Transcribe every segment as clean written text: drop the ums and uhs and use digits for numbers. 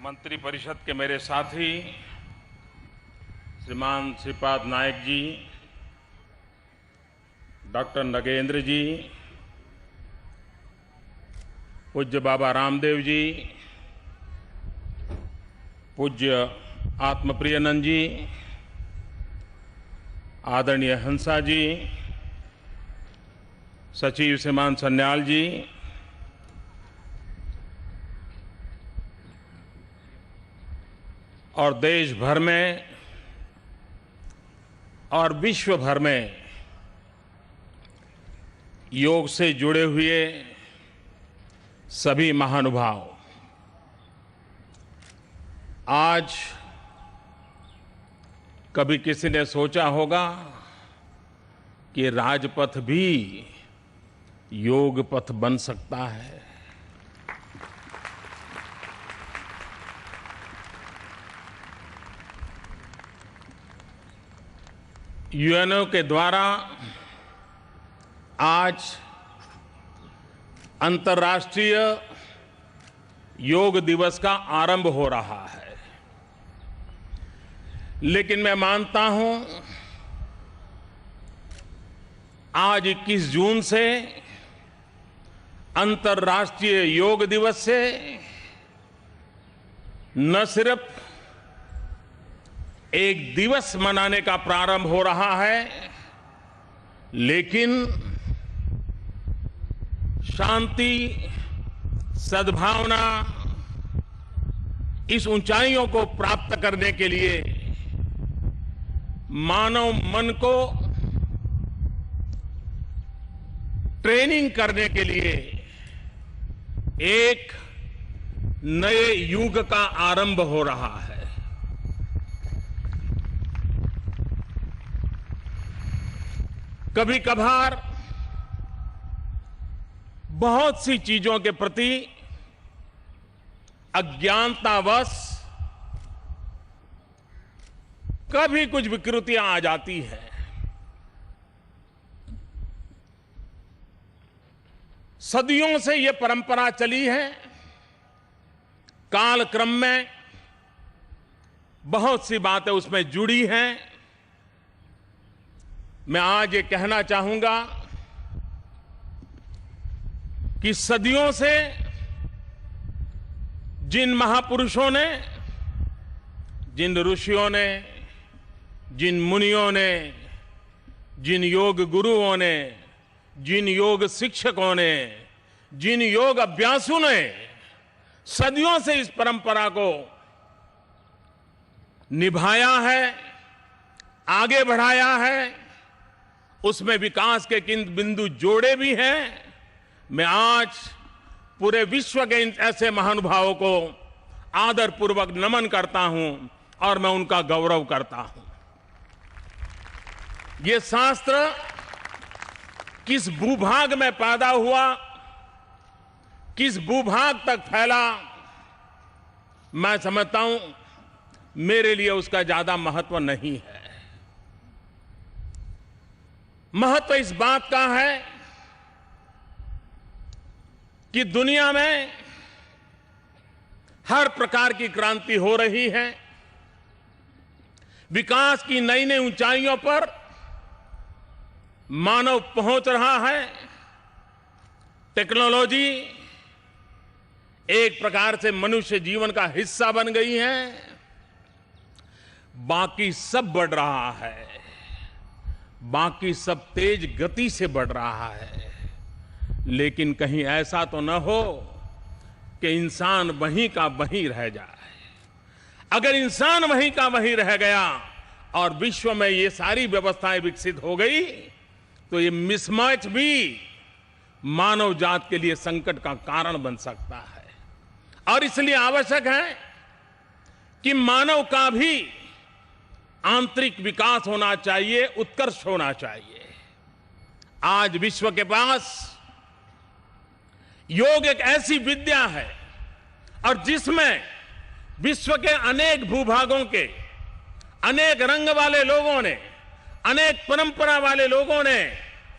मंत्रिपरिषद के मेरे साथी श्रीमान श्रीपाद नायक जी, डॉक्टर नगेंद्र जी, पूज्य बाबा रामदेव जी, पूज्य आत्मप्रियनंद जी, आदरणीय हंसा जी, सचिव श्रीमान सन्याल जी, और देश भर में और विश्व भर में योग से जुड़े हुए सभी महानुभाव, आज कभी किसी ने सोचा होगा कि राजपथ भी योग पथ बन सकता है। यूएनओ के द्वारा आज अंतर्राष्ट्रीय योग दिवस का आरंभ हो रहा है, लेकिन मैं मानता हूं आज 21 जून से अंतर्राष्ट्रीय योग दिवस से न सिर्फ एक दिवस मनाने का प्रारंभ हो रहा है, लेकिन शांति, सद्भावना, इस ऊंचाइयों को प्राप्त करने के लिए मानव मन को ट्रेनिंग करने के लिए एक नए युग का आरंभ हो रहा है। कभी कभार बहुत सी चीजों के प्रति अज्ञानतावश कभी कुछ विकृतियां आ जाती हैं। सदियों से यह परंपरा चली है, कालक्रम में बहुत सी बातें उसमें जुड़ी हैं। मैं आज ये कहना चाहूंगा कि सदियों से जिन महापुरुषों ने, जिन ऋषियों ने, जिन मुनियों ने, जिन योग गुरुओं ने, जिन योग शिक्षकों ने, जिन योग अभ्यासुओं ने सदियों से इस परंपरा को निभाया है, आगे बढ़ाया है, उसमें विकास के किन बिंदु जोड़े भी हैं, मैं आज पूरे विश्व के ऐसे महानुभावों को आदरपूर्वक नमन करता हूं और मैं उनका गौरव करता हूं। ये शास्त्र किस भूभाग में पैदा हुआ, किस भूभाग तक फैला, मैं समझता हूं मेरे लिए उसका ज्यादा महत्व नहीं है। महत्व इस बात का है कि दुनिया में हर प्रकार की क्रांति हो रही है, विकास की नई नई ऊंचाइयों पर मानव पहुंच रहा है। टेक्नोलॉजी एक प्रकार से मनुष्य जीवन का हिस्सा बन गई है, बाकी सब बढ़ रहा है, बाकी सब तेज गति से बढ़ रहा है, लेकिन कहीं ऐसा तो न हो कि इंसान वहीं का वहीं रह जाए। अगर इंसान वहीं का वहीं रह गया और विश्व में ये सारी व्यवस्थाएं विकसित हो गई तो ये मिसमैच भी मानव जात के लिए संकट का कारण बन सकता है। और इसलिए आवश्यक है कि मानव का भी आंतरिक विकास होना चाहिए, उत्कर्ष होना चाहिए। आज विश्व के पास योग एक ऐसी विद्या है और जिसमें विश्व के अनेक भूभागों के अनेक रंग वाले लोगों ने, अनेक परंपरा वाले लोगों ने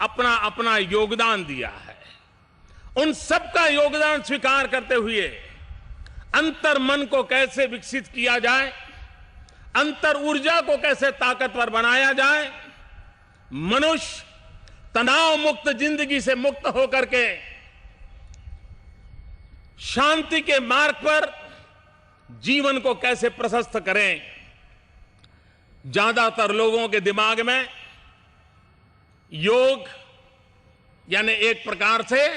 अपना अपना योगदान दिया है। उन सबका योगदान स्वीकार करते हुए अंतर मन को कैसे विकसित किया जाए, अंतर ऊर्जा को कैसे ताकतवर बनाया जाए, मनुष्य तनाव मुक्त जिंदगी से मुक्त होकर के शांति के मार्ग पर जीवन को कैसे प्रशस्त करें। ज्यादातर लोगों के दिमाग में योग यानी एक प्रकार से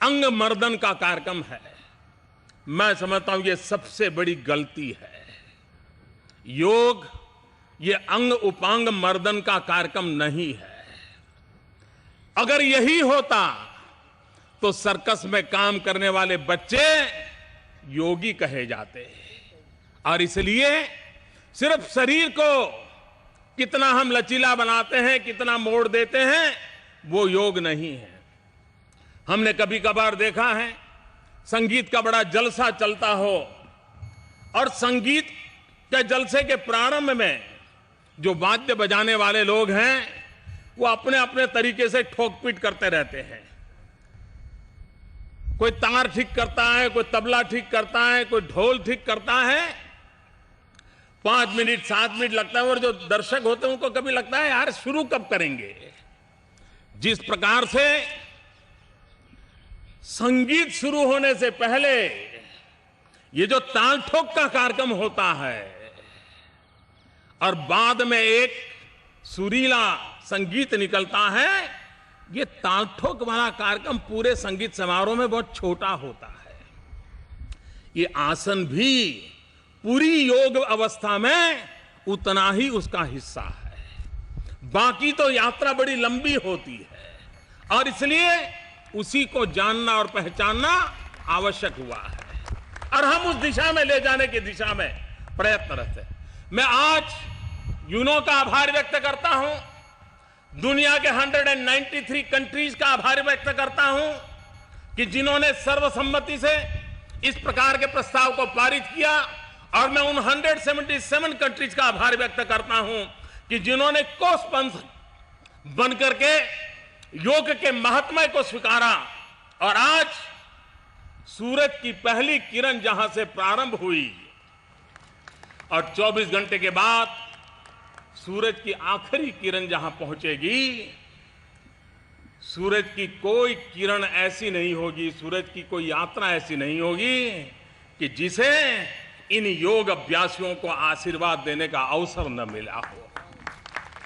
अंग मर्दन का कार्यक्रम है। मैं समझता हूं यह सबसे बड़ी गलती है। योग ये अंग उपांग मर्दन का कार्यक्रम नहीं है। अगर यही होता तो सर्कस में काम करने वाले बच्चे योगी कहे जाते हैं। और इसलिए सिर्फ शरीर को कितना हम लचीला बनाते हैं, कितना मोड़ देते हैं, वो योग नहीं है। हमने कभी कभार देखा है संगीत का बड़ा जलसा चलता हो और संगीत के जलसे के प्रारंभ में जो वाद्य बजाने वाले लोग हैं वो अपने अपने तरीके से ठोक-पीट करते रहते हैं। कोई तार ठीक करता है, कोई तबला ठीक करता है, कोई ढोल ठीक करता है। 5 मिनट 7 मिनट लगता है और जो दर्शक होते हैं उनको कभी लगता है यार शुरू कब करेंगे। जिस प्रकार से संगीत शुरू होने से पहले ये जो ताल ठोक का कार्यक्रम होता है और बाद में एक सुरीला संगीत निकलता है, ये ताल ठोक वाला कार्यक्रम पूरे संगीत समारोह में बहुत छोटा होता है। ये आसन भी पूरी योग अवस्था में उतना ही उसका हिस्सा है। बाकी तो यात्रा बड़ी लंबी होती है और इसलिए उसी को जानना और पहचानना आवश्यक हुआ है और हम उस दिशा में ले जाने की दिशा में प्रयत्नरत हैं। मैं आज यूनो का आभार व्यक्त करता हूं, दुनिया के 193 कंट्रीज का आभार व्यक्त करता हूं कि जिन्होंने सर्वसम्मति से इस प्रकार के प्रस्ताव को पारित किया और मैं उन 177 कंट्रीज का आभार व्यक्त करता हूं कि जिन्होंने को-स्पॉन्सर बनकर के योग के महात्म्य को स्वीकारा और आज सूरज की पहली किरण जहां से प्रारंभ हुई और 24 घंटे के बाद सूरज की आखिरी किरण जहां पहुंचेगी, सूरज की कोई किरण ऐसी नहीं होगी, सूरज की कोई यात्रा ऐसी नहीं होगी कि जिसे इन योग अभ्यासियों को आशीर्वाद देने का अवसर न मिला हो।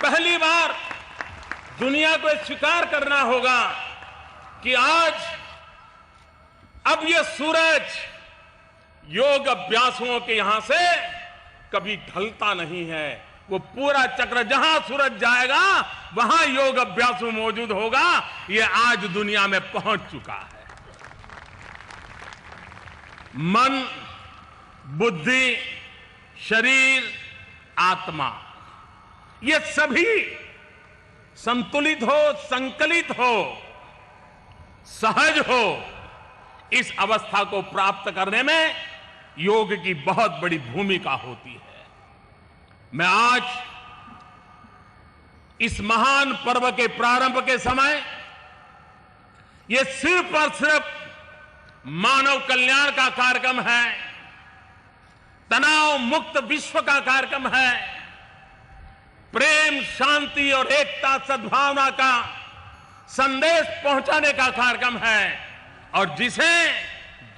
पहली बार दुनिया को स्वीकार करना होगा कि आज अब ये सूरज योग अभ्यासियों के यहां से कभी ढलता नहीं है। वो पूरा चक्र जहां सूरज जाएगा वहां योग अभ्यास मौजूद होगा। ये आज दुनिया में पहुंच चुका है। मन, बुद्धि, शरीर, आत्मा ये सभी संतुलित हो, संकलित हो, सहज हो, इस अवस्था को प्राप्त करने में योग की बहुत बड़ी भूमिका होती है। मैं आज इस महान पर्व के प्रारंभ के समय ये सिर्फ और सिर्फ मानव कल्याण का कार्यक्रम है, तनाव मुक्त विश्व का कार्यक्रम है, प्रेम, शांति और एकता, सद्भावना का संदेश पहुंचाने का कार्यक्रम है और जिसे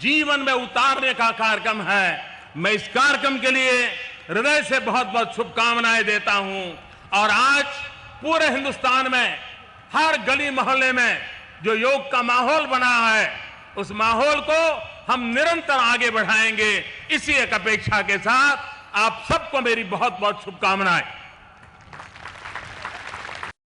जीवन में उतारने का कार्यक्रम है। मैं इस कार्यक्रम के लिए हृदय से बहुत बहुत शुभकामनाएं देता हूं और आज पूरे हिंदुस्तान में हर गली मोहल्ले में जो योग का माहौल बना है उस माहौल को हम निरंतर आगे बढ़ाएंगे। इसी एक अपेक्षा के साथ आप सबको मेरी बहुत बहुत शुभकामनाएं।